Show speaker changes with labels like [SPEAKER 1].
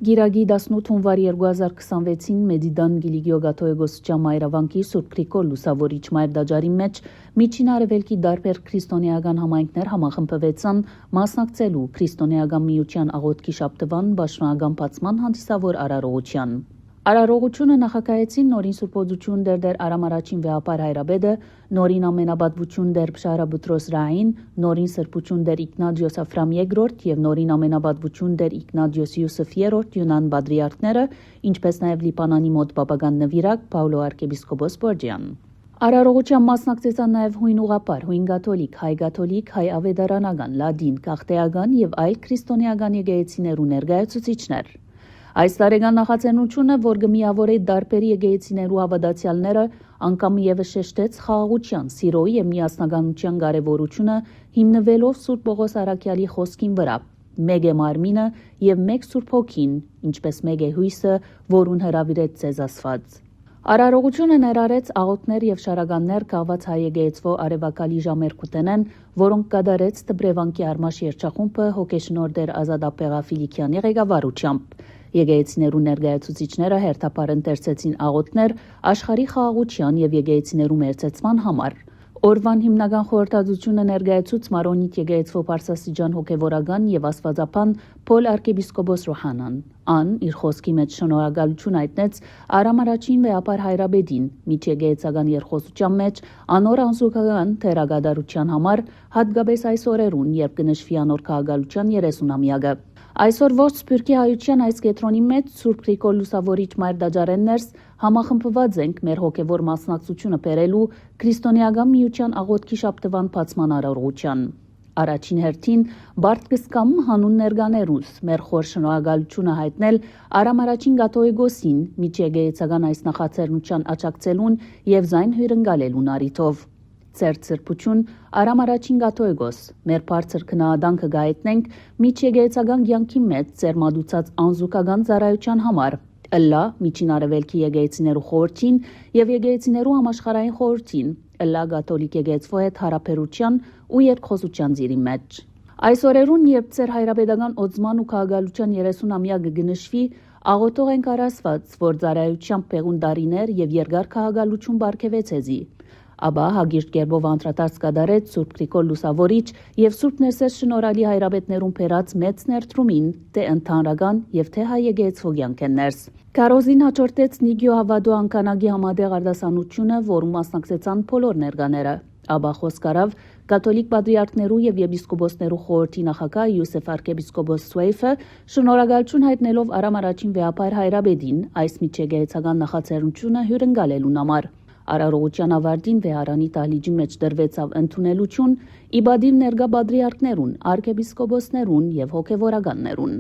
[SPEAKER 1] Գիրագի 18 հունվար 2026-ին Մեդիդան Գիլիգիո Գաթողիկոսության մայրավանքի Սուրբ Գրիգոր Լուսավորիչ մայրդաջարի մեջ Միջին Արևելքի դարբեր քրիստոնեական համայնքներ համախմբվեցան մասնակցելու քրիստոնեական միության աղոթքի շաբթվան պաշտոնական բացման հանդիսավոր արարողության։ Արարողությունը նախագահեցին նորին Սուրբոձություն դեր Արամ առաջին վեհապար Հայրաբեդը, նորին ամենաբադվություն դեր Բշարա Բուտրոս Ռային, նորին սրբություն դեր Իգնատիոս Աֆրամ II եւ նորին ամենաբադվություն դեր Իգնատիոս Յուսուֆ III Յունան բադրիարքները, ինչպես նաեւ Լիբանանի մոտ բաբական նվիրակ Պաուլո arczepiskopos Բորջյան։ Արարողության մասնակցեցան նաև հույն ուղապար, հույն գաթոլիկ, հայ ավետարանական, լադին, գաղթեական եւ այլ քրիստոնեական եկեղեցիներու ներկայացուցիչներ։ Այս տարեկան նախաձեռնությունը, որ կմիավորի դարբերի եկեղեցիներու հավատացյալները, անգամ եւս շեշտեց խաղաղության, սիրո եւ միասնականության կարեւորությունը, հիմնվելով Սուրբ Պողոս Արաքյալի խոսքին վրա. «Մեկ է մարմինը եւ մեկ Սուրբ Հոգին, ինչպես մեկ է հույսը, որուն հրավիրեց ձեզ Աստված»։ Արարողությունը ներառեց աղոթներ եւ շարականներ կահված հայ եկեղեցվո արևակալի ժամերկուտենեն, որոնք կատարեց Դբրևանկի Արմաշ երգչախումբը հոգեշնորհ դեր Ազատ Աբեղա Ֆիլիքյանի ղեկավարությամբ։ Եկեղեցիներու ներկայացուցիչները հերթապար ընթերցեցին աղոթներ աշխարհի խաղաղության եւ եկեղեցիներու մերձեցման համար։ Օրվան հիմնական խորհրդածությունը ներկայացուց Մարոնիտ եկեղեցվո Պարսասիջան հոգևորական եւ աստվածապան Փոլ arczepiskopos Ռոհանան։ Ան իր խոսքի մեջ շնորհակալություն հայտնեց Արամ առաջին վեհապար Հայրաբեդին միջեկեղեցական երխոսության մեջ անոր անզուգական թերագադարության համար, հատկապես այս օրերուն, երբ կնշվի անոր քաղաքալության 30-ամյակը։ Այսօր ողջ Սփյուռքի հայության այս կետրոնի մեջ Սուրբ Գրիգոր Լուսավորիչ մայրդաջարեններս համախմբված ենք մեր հոգևոր մասնակցությունը բերելու քրիստոնեական միության աղոթքի շաբթվան բացման արարողության։ Առաջին հերթին բարդ կսկամ հանուն ներկաներուս մեր խոր շնորհակալությունը հայտնել Արամ առաջին Գաթողիկոսին միջեկեղեցական այս նախաձեռնության աջակցելուն եւ զայն հյուրընկալելուն առիթով։ Ձեր սրբություն Արամ առաջին Գաթողիկոս, մեր բարձր քնահանդանքը գայտնենք միջեկեղեցական կյանքի մեջ ձեր մատուցած անզուգական ծառայության համար։ Ըլլա Միջին Արևելքի եկեղեցիներու խորհրդին եւ եկեղեցիներու համաշխարհային խորհրդին, ըլլա Կաթոլիկ եկեղեցվո հետ հարաբերության ու երկխոսության ծիրի մեջ։ Այս օրերուն, երբ ձեր հայրապետական օծման ու քաղաքալության 30-ամյակը կնշվի, աղոթող ենք առ Աստված, որ ծառայությամբ պեղուն տարիներ եւ երկար քաղաքալություն բարգեւե ցեզի։ Աբա հագիրտ կերպով անդրադարձ կատարեց Սուրբ Գրիգոր Լուսավորիչ եւ Սուրբ Ներսես շնորհալի հայրապետներուն փերած մեծ ներդրումին, թե ընդհանրական եւ թե հայ եկեղեցվո կյանքներս։ Կարոզին հաջորդեց Նիգիո Հավադո անկանագի համատեղ արտասանությունը, որում մասնակցեցան բոլոր ներկաները։ Աբա խոսք արավ կաթոլիկ պատրիարքներու եւ եպիսկոպոսներու խորհրդի նախագահ Յուսեֆ arczepiskopos Սուեյֆը շնորհակալություն հայտնելով Արամ առաջին վեհապար Հայրաբեդին այս միջեկեղեցական նախաձեռնությունը հյուրընկալելուն համար։ Արարողության ավարտին վեհարանի տահլիճի մեջ դրվեցավ ընդունելություն, իբադիվ ներկա պատրիարքներուն, arczepiskoposներուն եւ հոգևորականներուն։